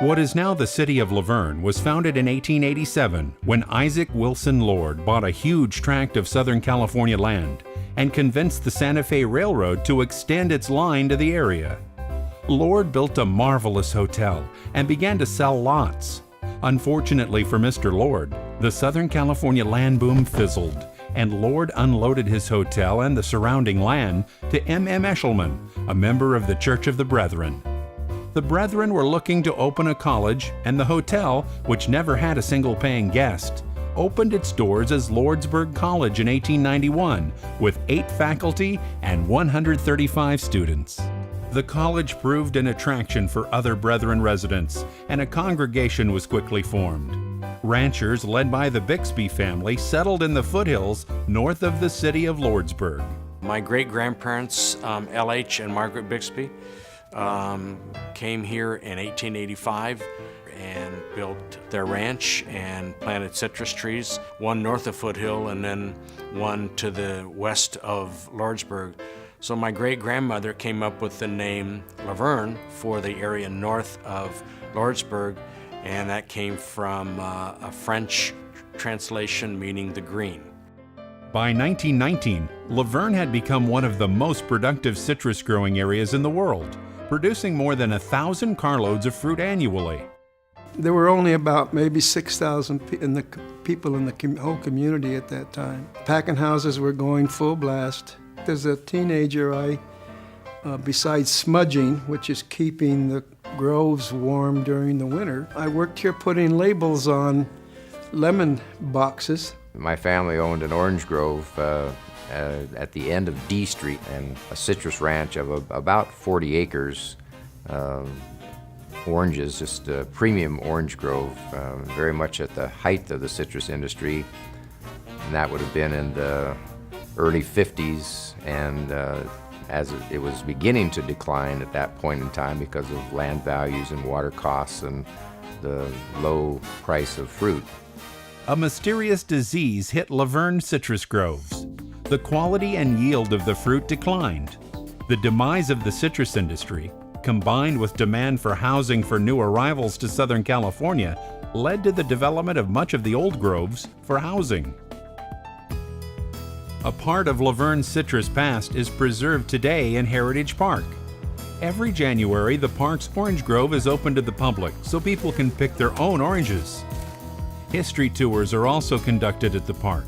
What is now the City of La Verne was founded in 1887 when Isaac Wilson Lord bought a huge tract of Southern California land and convinced the Santa Fe Railroad to extend its line to the area. Lord built a marvelous hotel and began to sell lots. Unfortunately for Mr. Lord, the Southern California land boom fizzled, and Lord unloaded his hotel and the surrounding land to M.M. Eshelman, a member of the Church of the Brethren. The Brethren were looking to open a college, and the hotel, which never had a single paying guest, opened its doors as Lordsburg College in 1891 with 8 faculty and 135 students. The college proved an attraction for other Brethren residents, and a congregation was quickly formed. Ranchers led by the Bixby family settled in the foothills north of the city of Lordsburg. My great-grandparents, L.H. and Margaret Bixby, came here in 1885 and built their ranch and planted citrus trees, one north of Foothill and then one to the west of Lordsburg. So my great-grandmother came up with the name La Verne for the area north of Lordsburg, and that came from a French translation meaning the green. By 1919, La Verne had become one of the most productive citrus growing areas in the world, producing more than 1,000 carloads of fruit annually. There were only about maybe 6,000 people in the whole community at that time. Packing houses were going full blast. As a teenager, besides smudging, which is keeping the groves warm during the winter, I worked here putting labels on lemon boxes. My family owned an orange grove at the end of D Street and a citrus ranch of about 40 acres. Oranges, just a premium orange grove, very much at the height of the citrus industry. And that would have been in the early 50s, and as it was beginning to decline at that point in time because of land values and water costs and the low price of fruit. A mysterious disease hit La Verne citrus groves. The quality and yield of the fruit declined. The demise of the citrus industry, combined with demand for housing for new arrivals to Southern California, led to the development of much of the old groves for housing. A part of La Verne's citrus past is preserved today in Heritage Park. Every January, the park's orange grove is open to the public so people can pick their own oranges. History tours are also conducted at the park.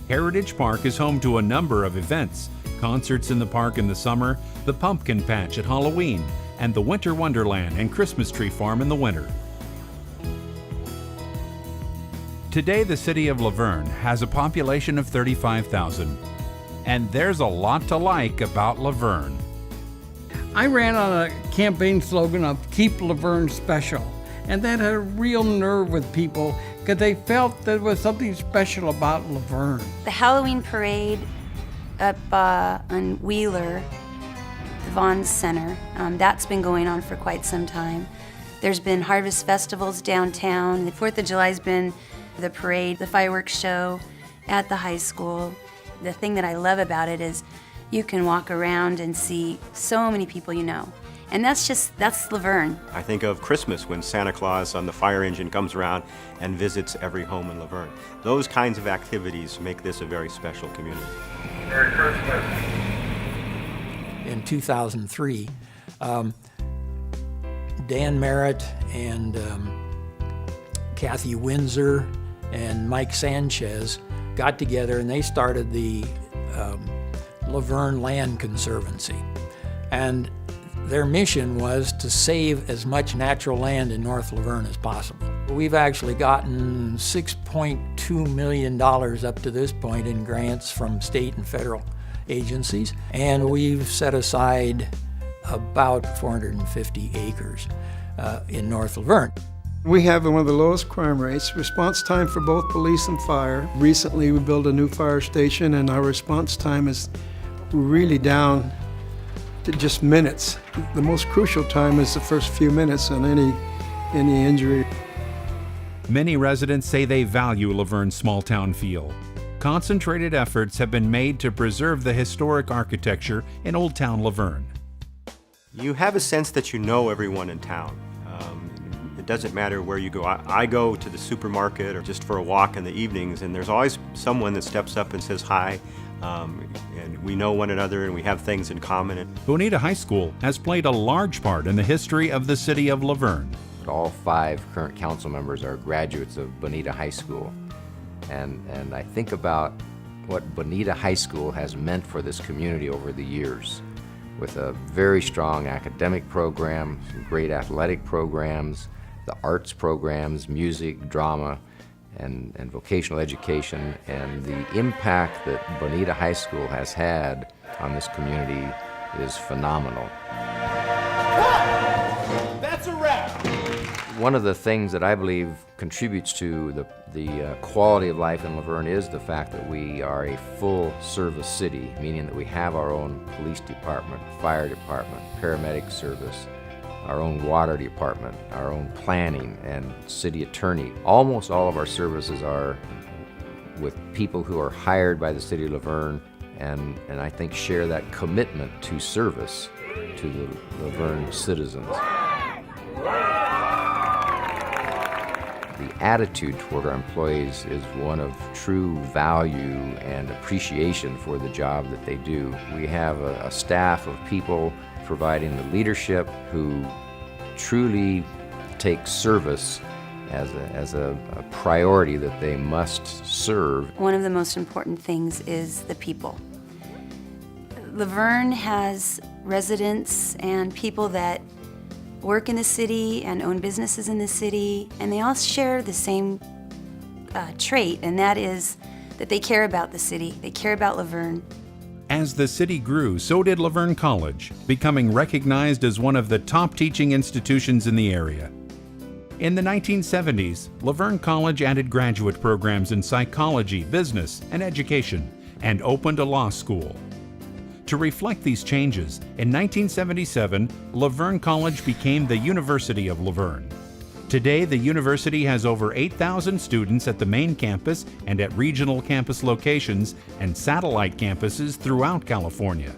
Heritage Park is home to a number of events: concerts in the park in the summer, the pumpkin patch at Halloween, and the Winter Wonderland and Christmas tree farm in the winter. Today, the city of La Verne has a population of 35,000, and there's a lot to like about La Verne. I ran on a campaign slogan of "Keep La Verne Special," and that had a real nerve with people because they felt there was something special about La Verne. The Halloween parade up on Wheeler, the Vaughn Center, that's been going on for quite some time. There's been harvest festivals downtown. The 4th of July's been the parade, the fireworks show at the high school. The thing that I love about it is you can walk around and see so many people you know. And that's La Verne. I think of Christmas when Santa Claus on the fire engine comes around and visits every home in La Verne. Those kinds of activities make this a very special community. Merry Christmas. In 2003, Dan Merritt and Kathy Windsor and Mike Sanchez got together and they started the La Verne Land Conservancy. And their mission was to save as much natural land in North La Verne as possible. We've actually gotten $6.2 million up to this point in grants from state and federal agencies, and we've set aside about 450 acres in North La Verne. We have one of the lowest crime rates. Response time for both police and fire. Recently, we built a new fire station, and our response time is really down to just minutes. The most crucial time is the first few minutes on any injury. Many residents say they value La Verne's small-town feel. Concentrated efforts have been made to preserve the historic architecture in Old Town La Verne. You have a sense that you know everyone in town. doesn't matter where you go. I go to the supermarket or just for a walk in the evenings, and there's always someone that steps up and says hi, and we know one another and we have things in common. Bonita High School has played a large part in the history of the city of La Verne. All 5 current council members are graduates of Bonita High School. And I think about what Bonita High School has meant for this community over the years, with a very strong academic program, some great athletic programs, the arts programs, music, drama, and vocational education, and the impact that Bonita High School has had on this community is phenomenal. That's a wrap! One of the things that I believe contributes to the quality of life in La Verne is the fact that we are a full-service city, meaning that we have our own police department, fire department, paramedic service, our own water department, our own planning, and city attorney. Almost all of our services are with people who are hired by the city of La Verne, and I think share that commitment to service to the La Verne citizens. The attitude toward our employees is one of true value and appreciation for the job that they do. We have a staff of people providing the leadership who truly take service as a priority that they must serve. One of the most important things is the people. La Verne has residents and people that work in the city and own businesses in the city, and they all share the same trait, and that is that they care about the city, they care about La Verne. As the city grew, so did La Verne College, becoming recognized as one of the top teaching institutions in the area. In the 1970s, La Verne College added graduate programs in psychology, business, and education, and opened a law school. To reflect these changes, in 1977, La Verne College became the University of La Verne. Today, the university has over 8,000 students at the main campus and at regional campus locations and satellite campuses throughout California.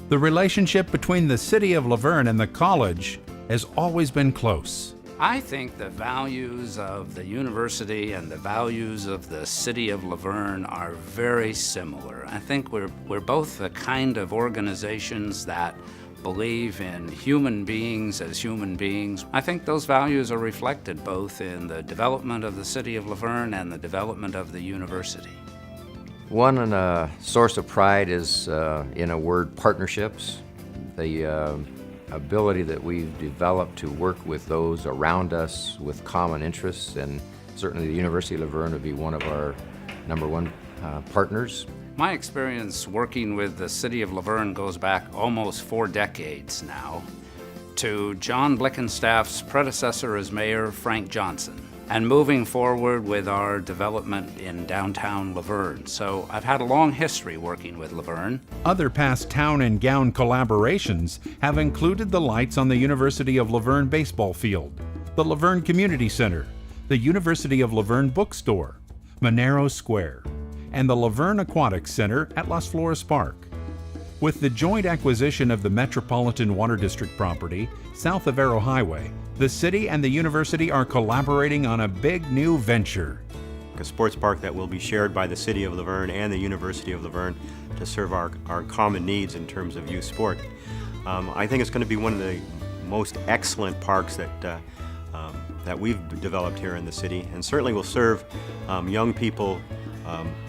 The relationship between the city of La Verne and the college has always been close. I think the values of the university and the values of the city of La Verne are very similar. I think we're both the kind of organizations that believe in human beings as human beings. I think those values are reflected both in the development of the city of La Verne and the development of the university. One source of pride is, in a word, partnerships. The ability that we've developed to work with those around us with common interests, and certainly the University of La Verne would be one of our #1 partners. My experience working with the city of La Verne goes back almost 4 decades now to John Blickenstaff's predecessor as mayor, Frank Johnson, and moving forward with our development in downtown La Verne. So I've had a long history working with La Verne. Other past town and gown collaborations have included the lights on the University of La Verne baseball field, the La Verne Community Center, the University of La Verne bookstore, Monero Square, and the La Verne Aquatics Center at Las Flores Park. With the joint acquisition of the Metropolitan Water District property south of Arrow Highway, the city and the university are collaborating on a big new venture. A sports park that will be shared by the City of La Verne and the University of La Verne to serve our common needs in terms of youth sport. I think it's going to be one of the most excellent parks that we've developed here in the city, and certainly will serve young people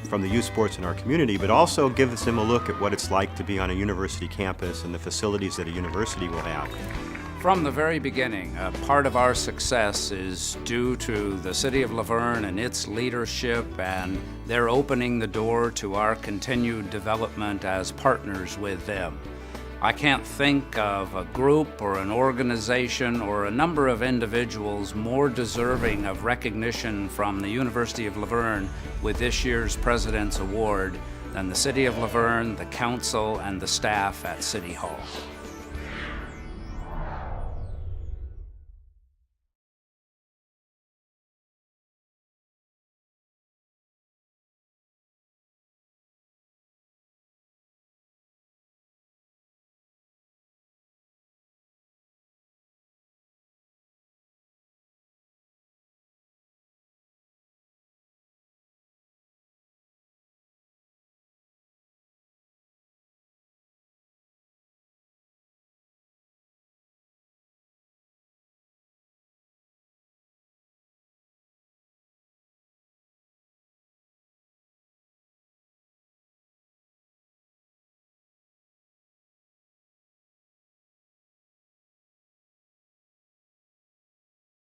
from the youth sports in our community, but also gives them a look at what it's like to be on a university campus and the facilities that a university will have. From the very beginning, part of our success is due to the City of La Verne and its leadership, and they're opening the door to our continued development as partners with them. I can't think of a group or an organization or a number of individuals more deserving of recognition from the University of La Verne with this year's President's Award than the City of La Verne, the Council, and the staff at City Hall.